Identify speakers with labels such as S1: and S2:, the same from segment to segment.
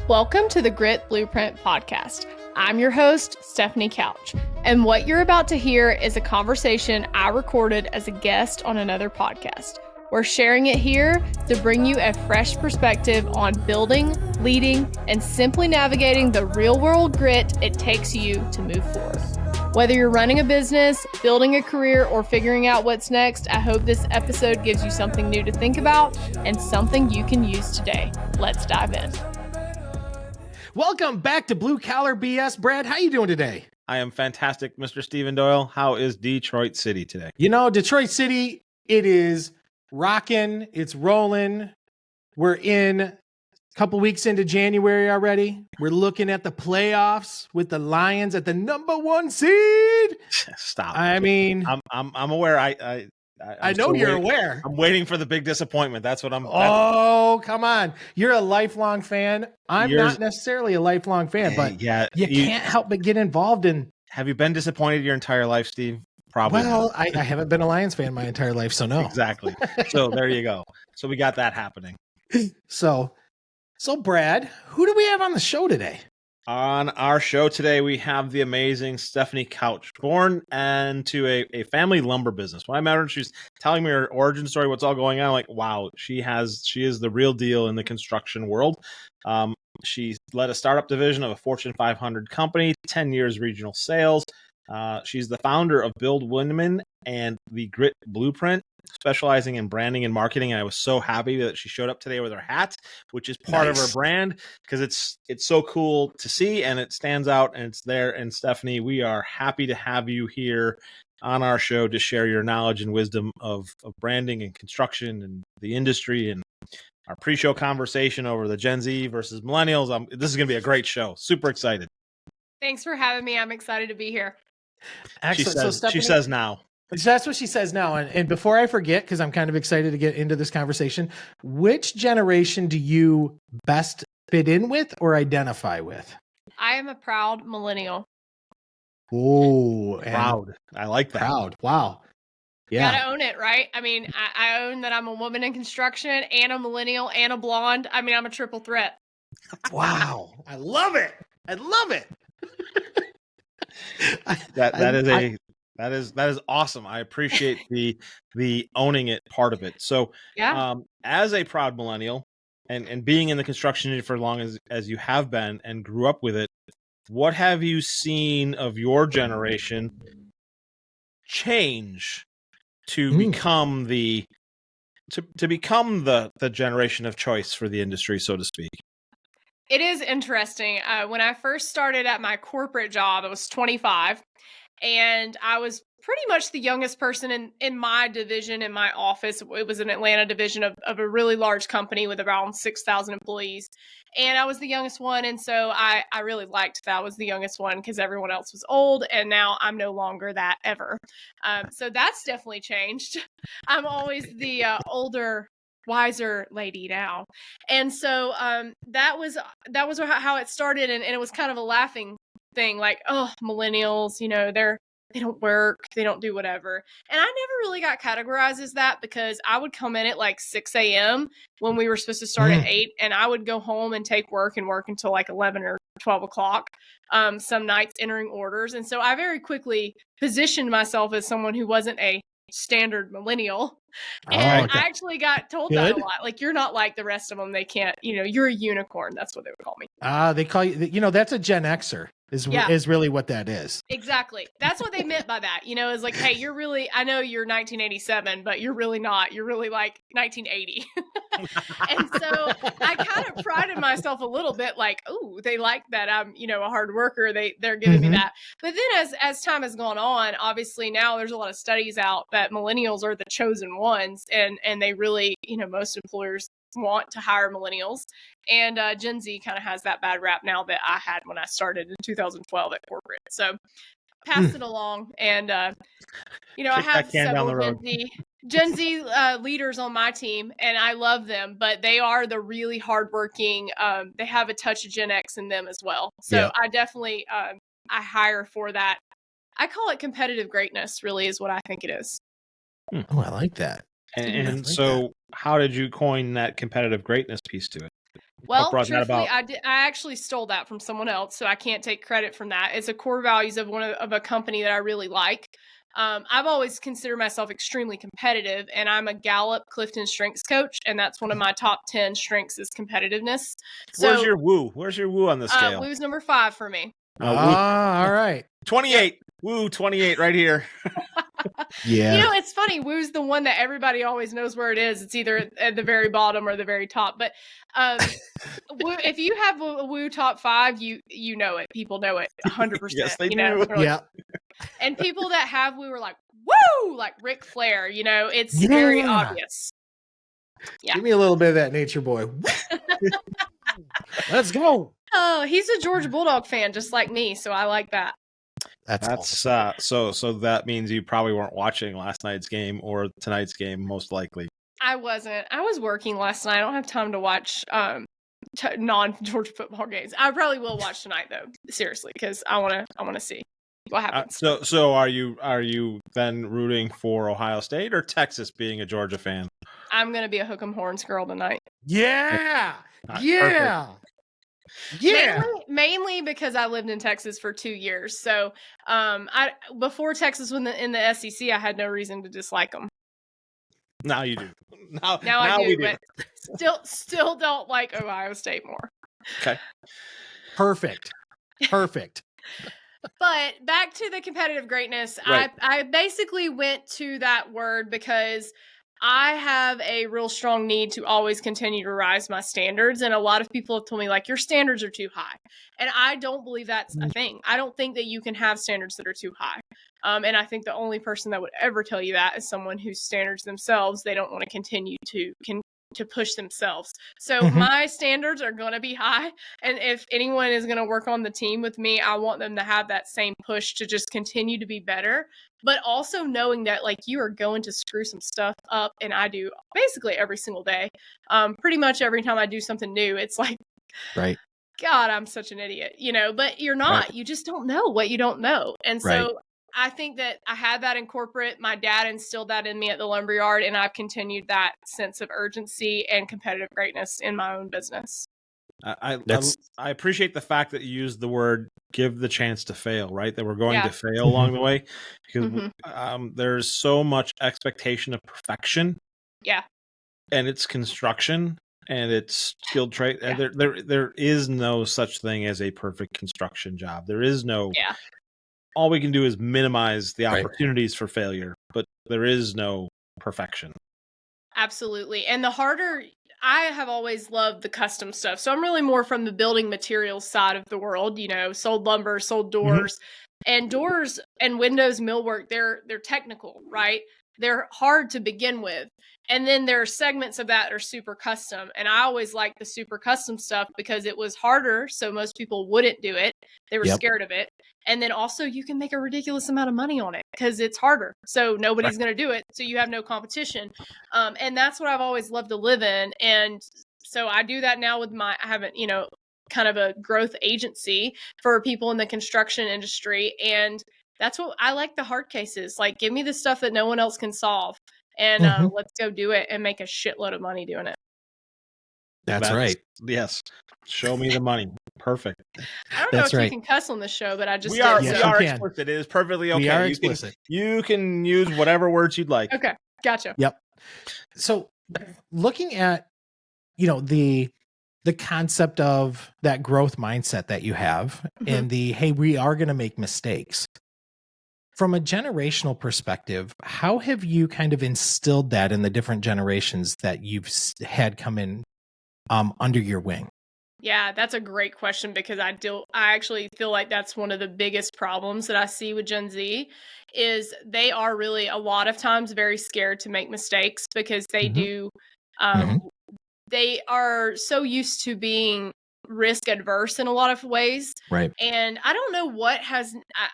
S1: Welcome to the Grit Blueprint podcast. I'm your host, Stefanie Couch, and what you're about to hear is a conversation I recorded as a guest on another podcast. We're sharing it here to bring you a fresh perspective on building, leading, and simply navigating the real-world grit it takes you to move forward. Whether you're running a business, building a career, or figuring out what's next, I hope this episode gives you something new to think about and something you can use today. Let's dive in.
S2: Welcome back to Blue Collar BS. Brad, how you doing today?
S3: I am fantastic, Mr. Stephen Doyle. How is Detroit City today?
S2: You know, Detroit City, it is rocking. It's rolling. We're in a couple weeks into January already. We're looking at the playoffs with the Lions at the #1 seed.
S3: Stop.
S2: I mean,
S3: I'm aware.
S2: I know you're aware.
S3: I'm waiting for the big disappointment. That's what I'm.
S2: Oh, come on. You're a lifelong fan. I'm not necessarily a lifelong fan, but
S3: yeah,
S2: you can't help but get involved in.
S3: Have you been disappointed your entire life, Steve? Probably.
S2: Well, I haven't been a Lions fan my entire life, so no.
S3: Exactly. So there you go. So we got that happening.
S2: So Brad, who do we have on the show today?
S3: On our show today, we have the amazing Stefanie Couch, born into a family lumber business. When I met her, she's telling me her origin story, what's all going on. I'm like, wow, she is the real deal in the construction world. She led a startup division of a Fortune 500 company, 10 years regional sales. She's the founder of Build Women and the Grit Blueprint, specializing in branding and marketing. And I was so happy that she showed up today with her hat, which is part of her brand, because it's so cool to see and it stands out and it's there. And Stefanie, we are happy to have you here on our show to share your knowledge and wisdom of branding and construction and the industry and our pre-show conversation over the Gen Z versus millennials. This is going to be a great show. Super excited.
S1: Thanks for having me. I'm excited to be here.
S2: Excellent.
S3: She says now.
S2: That's what she says now. And before I forget, because I'm kind of excited to get into this conversation, which generation do you best fit in with or identify with?
S1: I am a proud millennial.
S2: Oh,
S3: proud. I like that.
S2: Proud. Wow. Yeah.
S1: Gotta own it, right? I mean, I own that I'm a woman in construction and a millennial and a blonde. I mean, I'm a triple threat.
S2: Wow. I love it. I love it.
S3: That is awesome. I appreciate the owning it part of it. So,
S1: yeah.
S3: As a proud millennial and being in the construction industry for as long as you have been and grew up with it, what have you seen of your generation change to become the generation of choice for the industry, so to speak?
S1: It is interesting. When I first started at my corporate job, I was 25, and I was pretty much the youngest person in my division, in my office. It was an Atlanta division of a really large company with around 6,000 employees. And I was the youngest one. And so I really liked that I was the youngest one because everyone else was old. And now I'm no longer that ever. So that's definitely changed. I'm always the older, wiser lady now. And so that was how it started. And it was kind of a laughing thing, like, oh, millennials, you know, they don't work, they don't do whatever. And I never really got categorized as that because I would come in at like 6 a.m. when we were supposed to start at 8, and I would go home and take work until like 11 or 12 o'clock, some nights entering orders. And so I very quickly positioned myself as someone who wasn't a standard millennial. And I actually got told that a lot. Like, you're not like the rest of them. They can't, you're a unicorn. That's what they would call me.
S2: They call you, that's a Gen Xer is really what that is.
S1: Exactly. That's what they meant by that. Is like, hey, you're really, I know you're 1987, but you're really not. You're really like 1980. And so I kind of prided myself a little bit, like, oh, they like that I'm, a hard worker. They're giving me that. But then as time has gone on, obviously now there's a lot of studies out that millennials are the chosen ones, and they really, most employers want to hire millennials, and Gen Z kind of has that bad rap now that I had when I started in 2012 at corporate. So pass it along, and I have several Gen Z leaders on my team, and I love them, but they are the really hardworking. They have a touch of Gen X in them as well. So I definitely I hire for that. I call it competitive greatness. Really, is what I think it is.
S2: Oh, I like that.
S3: And so how did you coin that competitive greatness piece to it?
S1: Well,
S3: brought that
S1: truthfully,
S3: about?
S1: I actually stole that from someone else, so I can't take credit from that. It's a core values of of a company that I really like. I've always considered myself extremely competitive, and I'm a Gallup Clifton Strengths coach, and that's one of my top 10 strengths is competitiveness.
S3: Where's
S1: So,
S3: your woo? Where's your woo on the scale?
S1: Woo's number 5 for me.
S3: Woo,
S2: all right.
S3: 28. Woo, 28 right here.
S2: Yeah.
S1: You know, it's funny. Woo's the one that everybody always knows where it is. It's either at the very bottom or the very top. But Woo, if you have a Woo top 5, you know it. People know it 100%.
S3: Yes, they
S1: you know?
S3: do.
S1: They're like-
S2: Yeah.
S1: And people that have Woo are like, woo, like Ric Flair. You know, it's very
S2: Yeah.
S1: obvious. Yeah.
S2: Give me a little bit of that nature boy. Let's go.
S1: Oh, he's a Georgia Bulldog fan, just like me. So I like that.
S2: That's
S3: That's so that means you probably weren't watching last night's game or tonight's game, most likely.
S1: I wasn't. I was working last night. I don't have time to watch non-Georgia football games. I probably will watch tonight though, seriously, because I want to see what happens.
S3: So are you then rooting for Ohio State or Texas, being a Georgia fan?
S1: I'm gonna be a Hook'em Horns girl tonight.
S2: Yeah.
S3: Ah,
S2: Yeah. Yeah.
S1: Mainly because I lived in Texas for 2 years. So, I before Texas was in the SEC, I had no reason to dislike them.
S3: Now you do. Now
S1: I
S3: we
S1: do, but still don't like Ohio State more.
S3: Okay.
S2: Perfect.
S1: But back to the competitive greatness,
S3: Right.
S1: I basically went to that word because I have a real strong need to always continue to rise my standards. And a lot of people have told me, like, your standards are too high. And I don't believe that's a thing. I don't think that you can have standards that are too high. And I think the only person that would ever tell you that is someone whose standards themselves, they don't want to continue to push themselves. So my standards are going to be high. And if anyone is going to work on the team with me, I want them to have that same push to just continue to be better. But also knowing that, like, you are going to screw some stuff up. And I do basically every single day. Pretty much every time I do something new, it's like,
S2: Right.
S1: God, I'm such an idiot, you know, but you're not.
S2: Right.
S1: You just don't know what you don't know. And so
S2: Right.
S1: I think that I had that in corporate. My dad instilled that in me at the lumberyard, and I've continued that sense of urgency and competitive greatness in my own business.
S3: I appreciate the fact that you used the word "give the chance to fail," right? That we're going to fail along the way, because there's so much expectation of perfection.
S1: Yeah.
S3: And it's construction and it's skilled trade.
S1: Yeah.
S3: And there is no such thing as a perfect construction job. There is no.
S1: Yeah.
S3: All we can do is minimize the opportunities for failure, but there is no perfection.
S1: Absolutely. And I have always loved the custom stuff. So I'm really more from the building materials side of the world, you know, sold lumber, sold doors. And doors and windows, millwork, they're technical, right? They're hard to begin with. And then there are segments of that are super custom. And I always liked the super custom stuff because it was harder. So most people wouldn't do it. They were scared of it. And then also you can make a ridiculous amount of money on it because it's harder. So nobody's going to do it. So you have no competition. And that's what I've always loved to live in. And so I do that now with I haven't, you know, kind of a growth agency for people in the construction industry. And that's what I like, the hard cases. Like, give me the stuff that no one else can solve. And let's go do it and make a shitload of money doing it.
S2: That's right.
S3: Yes. Show me the money. Perfect.
S1: I don't know if you can cuss on this show, but I just
S3: we are
S2: can.
S3: explicit. It is perfectly okay.
S2: We are explicit.
S3: You can use whatever words you'd like.
S1: Okay. Gotcha.
S2: Yep. So looking at, you know, the concept of that growth mindset that you have and hey, we are going to make mistakes. From a generational perspective, how have you kind of instilled that in the different generations that you've had come in under your wing?
S1: Yeah, that's a great question because I actually feel like that's one of the biggest problems that I see with Gen Z is they are really a lot of times very scared to make mistakes because they do. They are so used to being risk adverse in a lot of ways.
S2: Right.
S1: And I don't know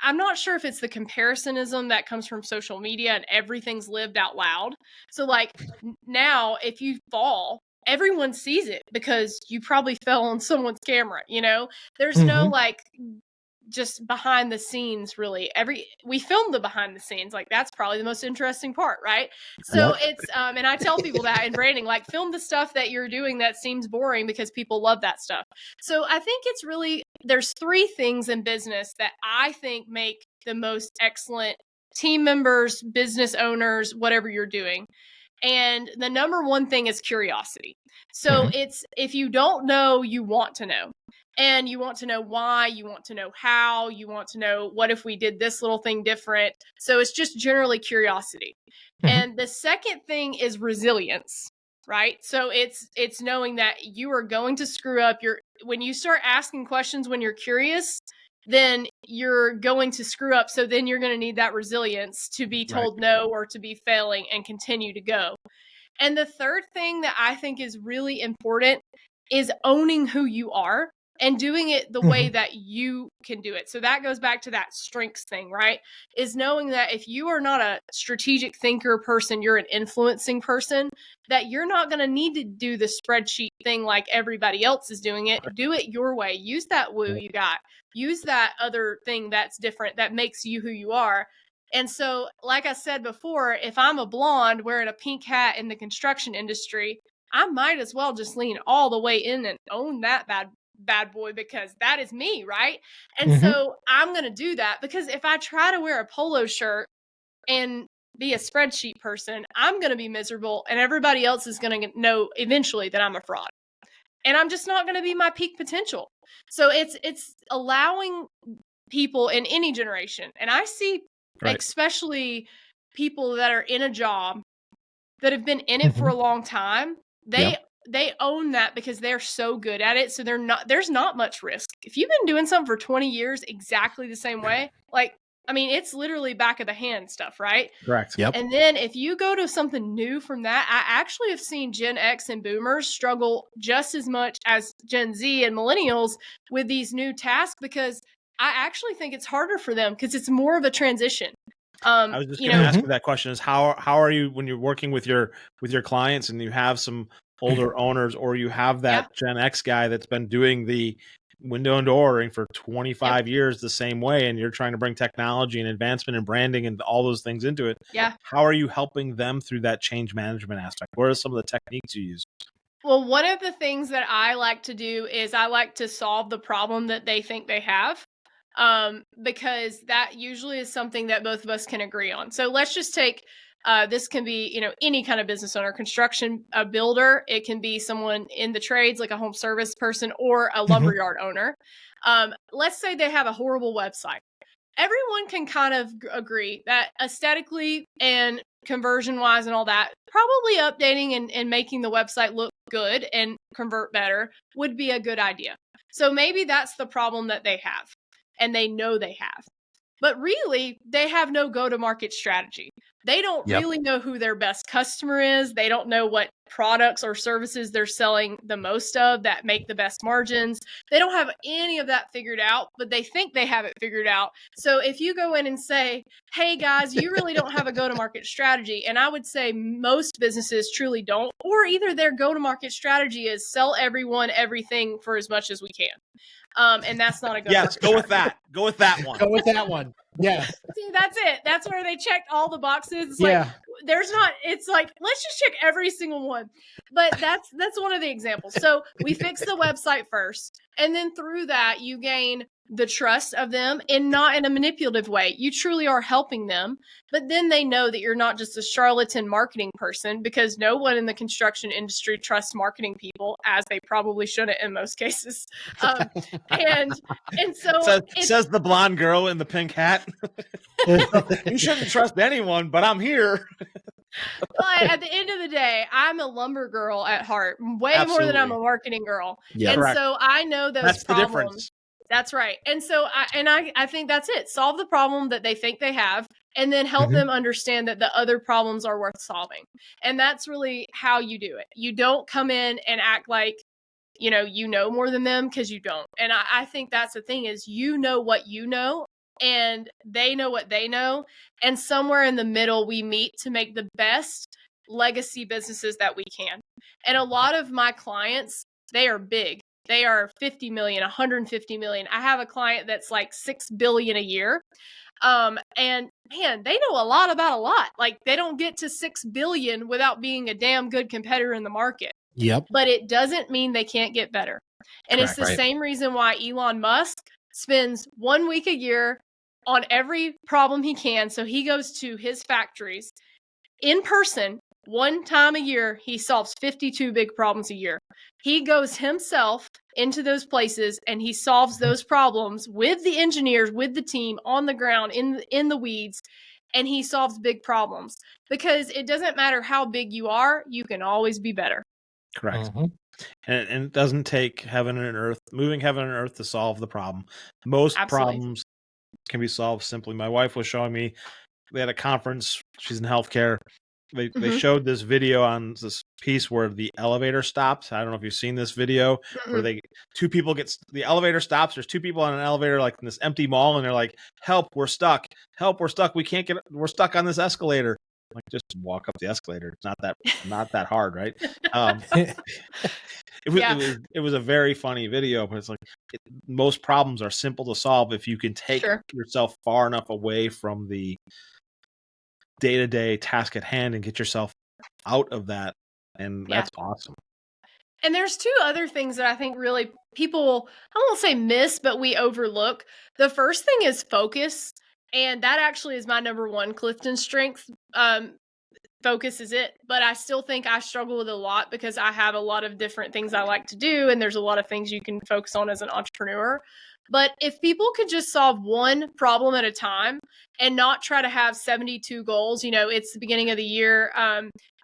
S1: I'm not sure if it's the comparisоnism that comes from social media and everything's lived out loud. So like now if you fall, everyone sees it because you probably fell on someone's camera, you know? There's no like just behind the scenes. Really, we film the behind the scenes. Like, that's probably the most interesting part, right? So it's and I tell people that in branding, like, film the stuff that you're doing that seems boring, because people love that stuff. So I think it's really, there's three things in business that I think make the most excellent team members, business owners, whatever you're doing. And the number one thing is curiosity. So it's, if you don't know, you want to know. And you want to know why, you want to know how, you want to know, what if we did this little thing different? So it's just generally curiosity. And the second thing is resilience, right? So it's knowing that you are going to screw up. When you start asking questions when you're curious, then you're going to screw up. So then you're going to need that resilience to be told no, or to be failing and continue to go. And the third thing that I think is really important is owning who you are and doing it the way that you can do it. So that goes back to that strengths thing, right? Is knowing that if you are not a strategic thinker person, you're an influencing person, that you're not going to need to do the spreadsheet thing like everybody else is doing it. Do it your way. Use that woo you got. Use that other thing that's different, that makes you who you are. And so, like I said before, if I'm a blonde wearing a pink hat in the construction industry, I might as well just lean all the way in and own that bad boy, because that is me, right? And so I'm going to do that, because if I try to wear a polo shirt and be a spreadsheet person, I'm going to be miserable, and everybody else is going to know eventually that I'm a fraud. And I'm just not going to be my peak potential. So it's allowing people in any generation, and I see especially people that are in a job that have been in it for a long time, they own that because they're so good at it. So there's not much risk. If you've been doing something for 20 years exactly the same way, like, I mean, it's literally back of the hand stuff, right?
S3: Correct.
S2: Yep.
S1: And then if you go to something new from that, I actually have seen Gen X and boomers struggle just as much as Gen Z and millennials with these new tasks, because I actually think it's harder for them because it's more of a transition.
S3: I was just going to ask you that question: is how are you when you're working with your clients and you have some older owners, or you have that Gen X guy that's been doing the window and door ordering for 25 years the same way, and you're trying to bring technology and advancement and branding and all those things into it.
S1: Yeah.
S3: How are you helping them through that change management aspect? What are some of the techniques you use?
S1: Well, one of the things that I like to do is I like to solve the problem that they think they have. Because that usually is something that both of us can agree on. So let's just take, this can be, any kind of business owner, construction, a builder. It can be someone in the trades, like a home service person, or a lumberyard owner. Let's say they have a horrible website. Everyone can kind of agree that aesthetically and conversion wise and all that, probably updating and making the website look good and convert better would be a good idea. So maybe that's the problem that they have, and they know they have. But really, they have no go-to-market strategy. They don't really know who their best customer is. They don't know what products or services they're selling the most of that make the best margins. They don't have any of that figured out, but they think they have it figured out. So if you go in and say, hey guys, you really don't have a go-to-market strategy, and I would say most businesses truly don't, or either their go-to-market strategy is sell everyone everything for as much as we can. And that's not a good.
S3: Yes, go with that. Go with that one.
S2: Go with that one. Yes.
S1: See, that's it. That's where they checked all the boxes. It's like, it's like, let's just check every single one. But that's one of the examples. So we fix the website first, and then through that, you gain the trust of them, and not in a manipulative way. You truly are helping them, but then they know that you're not just a charlatan marketing person, because no one in the construction industry trusts marketing people, as they probably shouldn't in most cases. And so
S3: says the blonde girl in the pink hat. You shouldn't trust anyone, but I'm here.
S1: But at the end of the day, I'm a lumber girl at heart, way more than I'm a marketing girl. And so I know those problems. The difference. That's right. And so I think that's it. Solve the problem that they think they have, and then help them understand that the other problems are worth solving. And that's really how you do it. You don't come in and act like, you know more than them, because you don't. And I think that's the thing, is you know what you know, and they know what they know. And somewhere in the middle, we meet to make the best legacy businesses that we can. And a lot of my clients, they are big. They are 50 million, 150 million. I have a client that's like 6 billion a year. And man, they know a lot about a lot. Like, they don't get to 6 billion without being a damn good competitor in the market.
S2: Yep.
S1: But it doesn't mean they can't get better. And it's the same reason why Elon Musk spends 1 week a year on every problem he can. So he goes to his factories in person 1 time a year. He solves 52 big problems a year. He goes himself into those places and he solves those problems with the engineers, with the team on the ground, in the weeds, and he solves big problems, because it doesn't matter how big you are, you can always be better.
S3: Correct. And it doesn't take moving heaven and earth to solve the problem. Most problems can be solved simply. My wife was showing me, they had a conference, she's in healthcare. They showed this video on this piece where the elevator stops. I don't know if you've seen this video where the elevator stops. There's 2 people on an elevator, like in this empty mall, and they're like, "Help, we're stuck. Help, we're stuck. We're stuck on this escalator." Like, just walk up the escalator. It's not that hard, right? It was a very funny video, but it's like, most problems are simple to solve if you can take yourself far enough away from the day-to-day task at hand and get yourself out of that. And that's awesome.
S1: And there's 2 other things that I think really people, I won't say miss, but we overlook. The first thing is focus. And that actually is my number 1 Clifton strength. Focus is it. But I still think I struggle with it a lot because I have a lot of different things I like to do. And there's a lot of things you can focus on as an entrepreneur. But if people could just solve 1 problem at a time and not try to have 72 goals, it's the beginning of the year.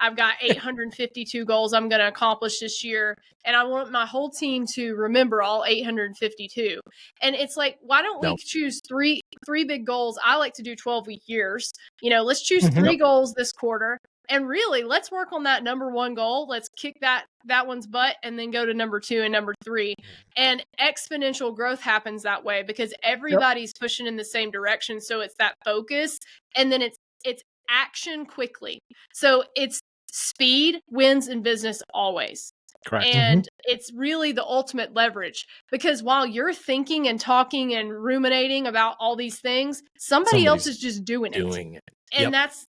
S1: I've got 852 goals I'm going to accomplish this year. And I want my whole team to remember all 852. And it's like, why don't we choose three big goals? I like to do 12-week years. Let's choose 3 goals this quarter. And really, let's work on that number 1 goal. Let's kick that one's butt and then go to number 2 and number 3. And exponential growth happens that way because everybody's pushing in the same direction. So it's that focus, and then it's action quickly. So it's speed wins in business always.
S3: Correct.
S1: And it's really the ultimate leverage, because while you're thinking and talking and ruminating about all these things, somebody else is just doing it. And that's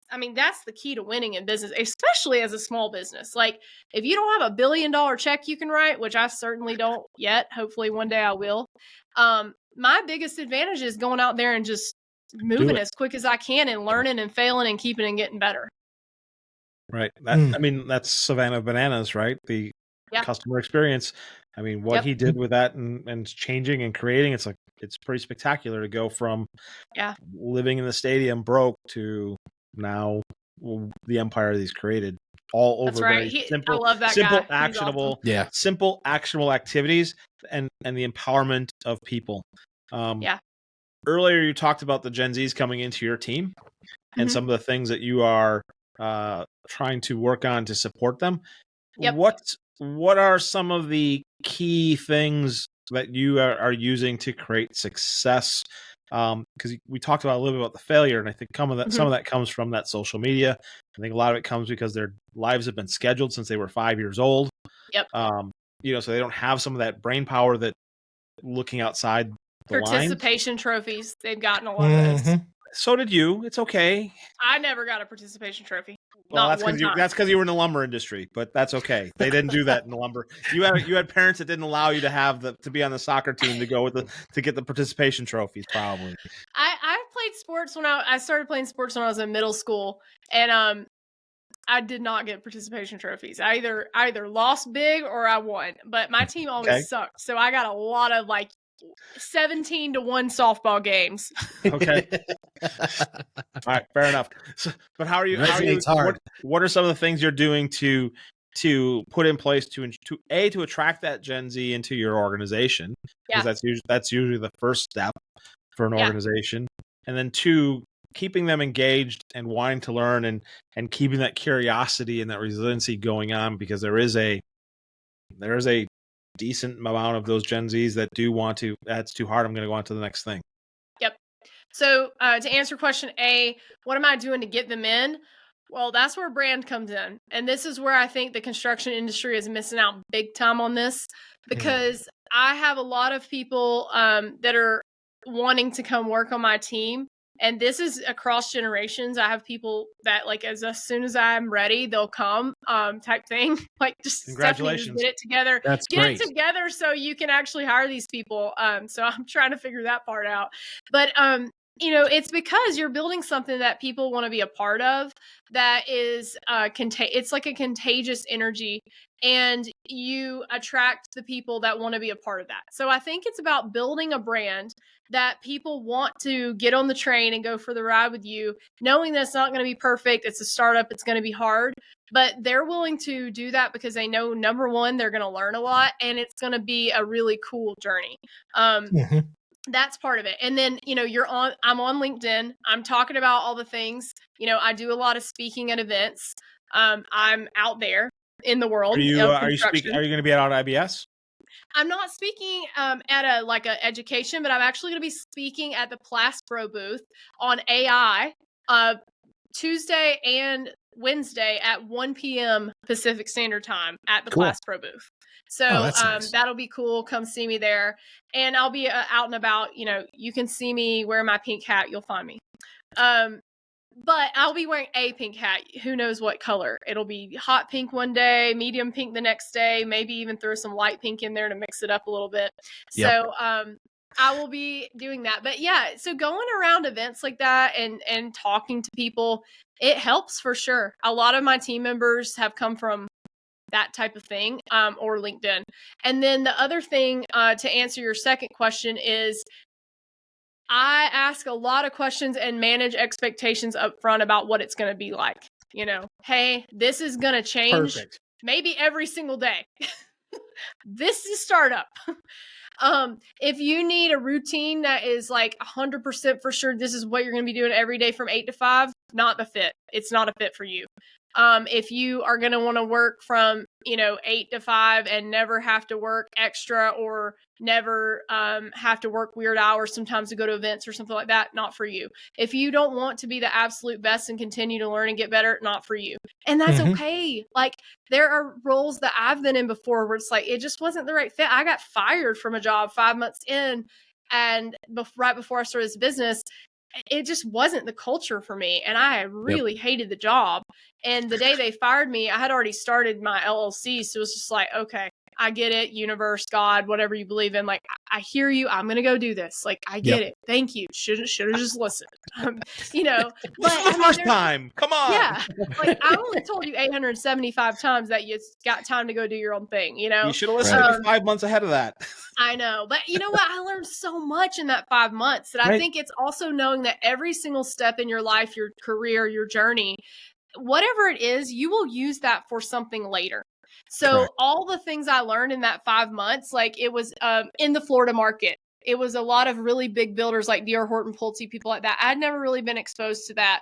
S1: the key to winning in business, especially as a small business. Like, if you don't have $1 billion check you can write, which I certainly don't yet, hopefully one day I will. My biggest advantage is going out there and just moving as quick as I can and learning and failing and keeping and getting better.
S3: Right. That's Savannah Bananas, right? The customer experience. What he did with that and changing and creating, it's pretty spectacular to go from living in the stadium broke to now the empire that he's created all over.
S1: That's right. I love that
S3: simple,
S1: guy.
S3: actionable,
S1: awesome.
S3: Simple, actionable activities and the empowerment of people. Earlier you talked about the Gen Zs coming into your team and some of the things that you are trying to work on to support them. What are some of the key things that you are using to create success? Because we talked about a little bit about the failure, and I think some of that comes from that social media. I think a lot of it comes because their lives have been scheduled since they were 5 years old. So they don't have some of that brain power that looking outside the
S1: participation lines. Trophies. They've gotten a lot of those.
S3: So did you. It's okay.
S1: I never got a participation trophy.
S3: Well, that's because you were in the lumber industry, but that's okay. They didn't do that in the lumber. You had parents that didn't allow you to be on the soccer team to get the participation trophies. Probably.
S1: I played sports when I started playing sports when I was in middle school, and I did not get participation trophies. I either lost big or I won, but my team always sucked. So I got a lot of 17-1 softball games. Okay.
S3: All right, fair enough. So, but how are you? What are some of the things you're doing to put in place to attract that Gen Z into your organization? Because that's usually the first step for an organization, and then 2, keeping them engaged and wanting to learn and keeping that curiosity and that resiliency going on, because there is a decent amount of those Gen Zs that do want to, that's too hard, I'm going to go on to the next thing.
S1: Yep. So to answer question A, what am I doing to get them in? Well, that's where brand comes in. And this is where I think the construction industry is missing out big time on this, because I have a lot of people that are wanting to come work on my team. And this is across generations. I have people that, like, as soon as I'm ready, they'll come, type thing. Like, just Stephanie, just
S3: Congratulations.
S1: get it together.
S2: That's
S1: Get
S2: great.
S1: it together so you can actually hire these people. So I'm trying to figure that part out. But you know, it's because you're building something that people want to be a part of, that is it's like a contagious energy, and you attract the people that want to be a part of that. So I think it's about building a brand that people want to get on the train and go for the ride with you, knowing that it's not going to be perfect. It's a startup. It's going to be hard, but they're willing to do that because they know, number one, they're going to learn a lot, and it's going to be a really cool journey. That's part of it. And then, you know, I'm on LinkedIn. I'm talking about all the things. You know, I do a lot of speaking at events. I'm out there in the world.
S3: Are you
S1: construction.
S3: Are you going to be out at IBS?
S1: I'm not speaking at a education, but I'm actually going to be speaking at the Plastro booth on AI Tuesday and Wednesday at 1 p.m. Pacific Standard Time at the Plastro booth. So nice. That'll be cool. Come see me there. And I'll be out and about. You know, you can see me wear my pink hat. You'll find me. But I'll be wearing a pink hat. Who knows what color? It'll be hot pink one day, medium pink the next day, maybe even throw some light pink in there to mix it up a little bit. Yep. So I will be doing that. But yeah, so going around events like that and talking to people, it helps for sure. A lot of my team members have come from that type of thing, or LinkedIn. And then the other thing, to answer your second question, is I ask a lot of questions and manage expectations up front about what it's going to be like. You know, hey, this is going to change maybe every single day. This is startup. If you need a routine that is like 100% for sure, this is what you're going to be doing every day from 8 to 5, not the fit. It's not a fit for you. If you are going to want to work from, 8 to 5 and never have to work extra, or never have to work weird hours sometimes to go to events or something like that, not for you. If you don't want to be the absolute best and continue to learn and get better, not for you. And that's okay. Like, there are roles that I've been in before where it's like, it just wasn't the right fit. I got fired from a job 5 months in, and right before I started this business, it just wasn't the culture for me. And I really hated the job. And the day they fired me, I had already started my LLC. So it was just like, okay, I get it. Universe, God, whatever you believe in. Like, I hear you. I'm going to go do this. Like, I get it. Thank you. Should have just listened. But
S3: first time. Come on.
S1: Yeah. Like, I only told you 875 times that you got time to go do your own thing. You
S3: should have listened 5 months ahead of that.
S1: I know. But you know what? I learned so much in that 5 months that I think it's also knowing that every single step in your life, your career, your journey, whatever it is, you will use that for something later. So all the things I learned in that 5 months, like, it was in the Florida market. It was a lot of really big builders like D.R. Horton, Pulte, people like that. I'd never really been exposed to that.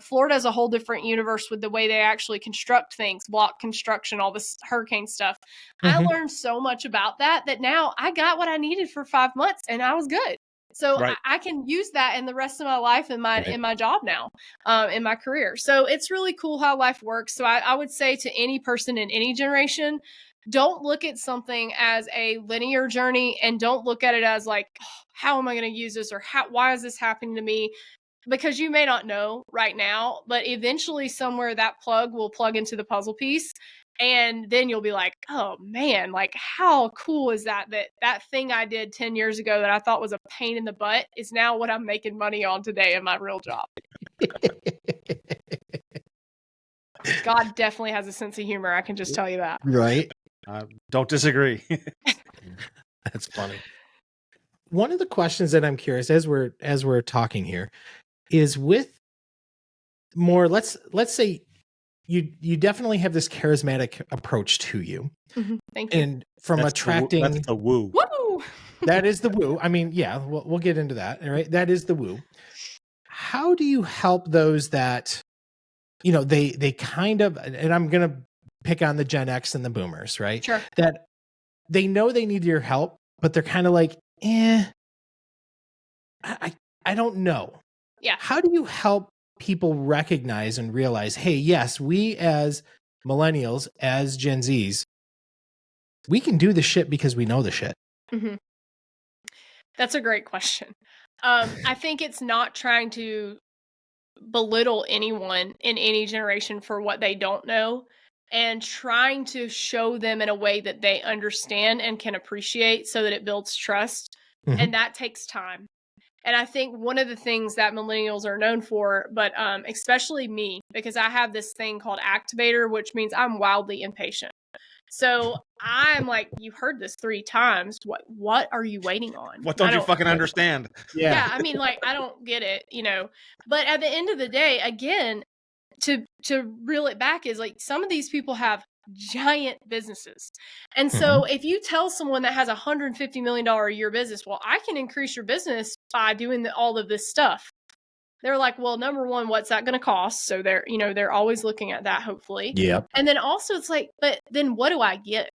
S1: Florida is a whole different universe with the way they actually construct things, block construction, all this hurricane stuff. I learned so much about that now I got what I needed for 5 months, and I was good. So I can use that in the rest of my life in my job now, in my career. So it's really cool how life works. So I would say to any person in any generation, don't look at something as a linear journey, and don't look at it as like, oh, how am I going to use this, or why is this happening to me? Because you may not know right now, but eventually somewhere that plug will plug into the puzzle piece. And then you'll be like, oh man, like, how cool is that thing I did 10 years ago that I thought was a pain in the butt is now what I'm making money on today in my real job. God definitely has a sense of humor. I can just tell you that.
S2: Right.
S3: Don't disagree.
S2: That's funny. One of the questions that I'm curious, as we're talking here, is with more, let's say you definitely have this charismatic approach to you.
S1: Thank you.
S2: And from attracting,
S3: that's the woo.
S1: Woo!
S2: That is the woo. I mean, yeah, we'll get into that. All right. That is the woo. How do you help those that, they kind of, and I'm going to pick on the Gen X and the boomers, right?
S1: Sure.
S2: That they know they need your help, but they're kind of like, I don't know.
S1: Yeah.
S2: How do you help people recognize and realize, hey, yes, we as millennials, as Gen Zs, we can do the shit because we know the shit.
S1: Mm-hmm. That's a great question. I think it's not trying to belittle anyone in any generation for what they don't know, and trying to show them in a way that they understand and can appreciate so that it builds trust.
S2: Mhm.
S1: And that takes time. And I think one of the things that millennials are known for, but especially me, because I have this thing called activator, which means I'm wildly impatient. So I'm like, you heard this 3 times. What are you waiting on?
S3: What don't you fucking understand?
S1: Yeah, I mean, like, I don't get it, you know. But at the end of the day, again, to reel it back is like some of these people have giant businesses. And so if you tell someone that has $150 million a year business, well, I can increase your business by doing all of this stuff. They're like, well, number one, what's that going to cost? So they're always looking at that, hopefully.
S2: Yep.
S1: And then also it's like, but then what do I get?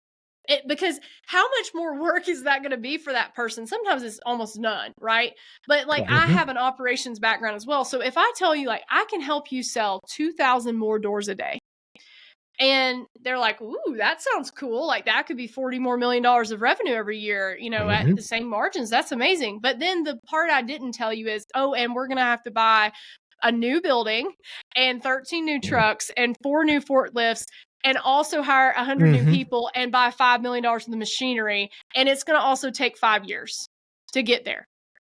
S1: Because how much more work is that going to be for that person? Sometimes it's almost none, right? But like I have an operations background as well. So if I tell you, like, I can help you sell 2,000 more doors a day, and they're like, ooh, that sounds cool. Like that could be $40 million more of revenue every year, you know, at the same margins. That's amazing. But then the part I didn't tell you is, oh, and we're going to have to buy a new building and 13 new trucks and 4 new forklifts, and also hire 100 new people and buy $5 million of the machinery. And it's going to also take 5 years to get there.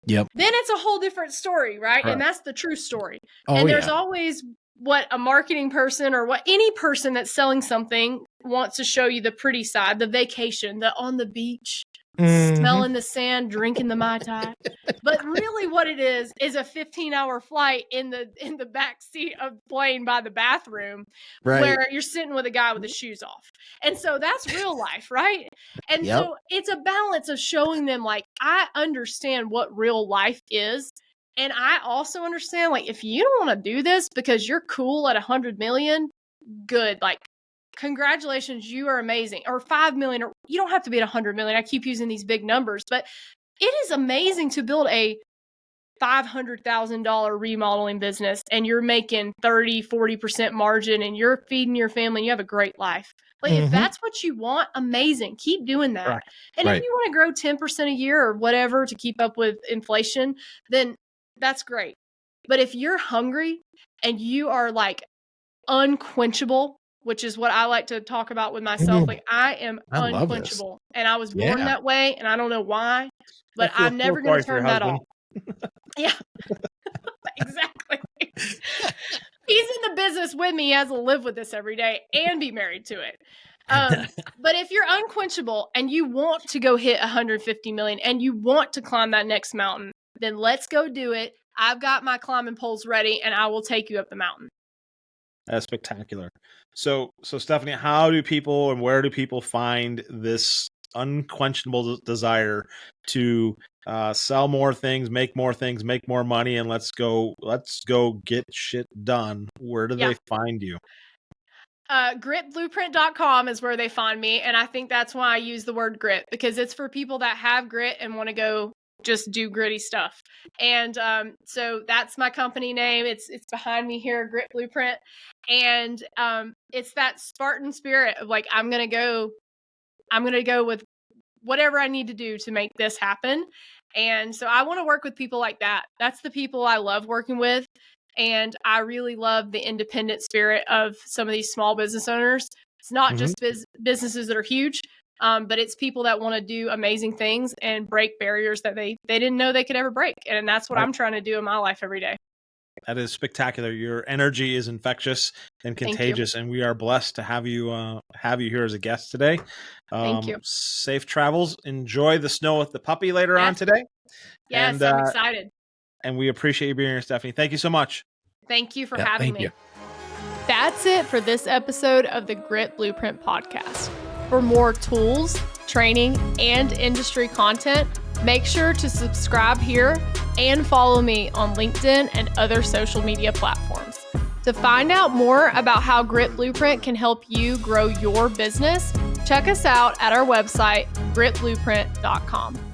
S2: Yep.
S1: Then it's a whole different story, right? And that's the true story.
S2: Oh,
S1: and there's always what a marketing person or what any person that's selling something wants to show you: the pretty side, the vacation, the on the beach, smelling the sand, drinking the Mai Tai. But really what it is a 15-hour flight in the back seat of the plane by the bathroom, where you're sitting with a guy with his shoes off. And so that's real life, right? And so it's a balance of showing them, like, I understand what real life is. And I also understand, like, if you don't want to do this because you're cool at 100 million, good. Like, congratulations, you are amazing. Or 5 million, or you don't have to be at 100 million. I keep using these big numbers, but it is amazing to build a $500,000 remodeling business and you're making 30-40% margin and you're feeding your family and you have a great life. Like, if that's what you want, amazing. Keep doing that. Right. And if you want to grow 10% a year or whatever to keep up with inflation, then that's great. But if you're hungry and you are like unquenchable, which is what I like to talk about with myself, like I am unquenchable, and I was born that way, and I don't know why, but I'm never going to turn that off. Yeah, exactly. He's in the business with me. He has to live with this every day and be married to it. But if you're unquenchable and you want to go hit 150 million and you want to climb that next mountain, then let's go do it. I've got my climbing poles ready and I will take you up the mountain.
S3: That's spectacular. So Stefanie, how do people and where do people find this unquenchable desire to sell more things, make more money, and let's go get shit done? Where do they find you?
S1: Gritblueprint.com is where they find me. And I think that's why I use the word grit, because it's for people that have grit and want to go just do gritty stuff. And so that's my company name. It's behind me here, Grit Blueprint. And it's that Spartan spirit of like, I'm going to go with whatever I need to do to make this happen. And so I want to work with people like that. That's the people I love working with. And I really love the independent spirit of some of these small business owners. It's not just businesses that are huge, but it's people that want to do amazing things and break barriers that they didn't know they could ever break. And that's what I'm trying to do in my life every day.
S3: That is spectacular. Your energy is infectious and contagious, and we are blessed to have you here as a guest today.
S1: Thank you.
S3: Safe travels. Enjoy the snow with the puppy later on today.
S1: Yes, and, I'm excited.
S3: And we appreciate you being here, Stefanie. Thank you so much.
S1: Thank you for having me. That's it for this episode of the Grit Blueprint podcast. For more tools, training, and industry content, make sure to subscribe here and follow me on LinkedIn and other social media platforms. To find out more about how Grit Blueprint can help you grow your business, check us out at our website, gritblueprint.com.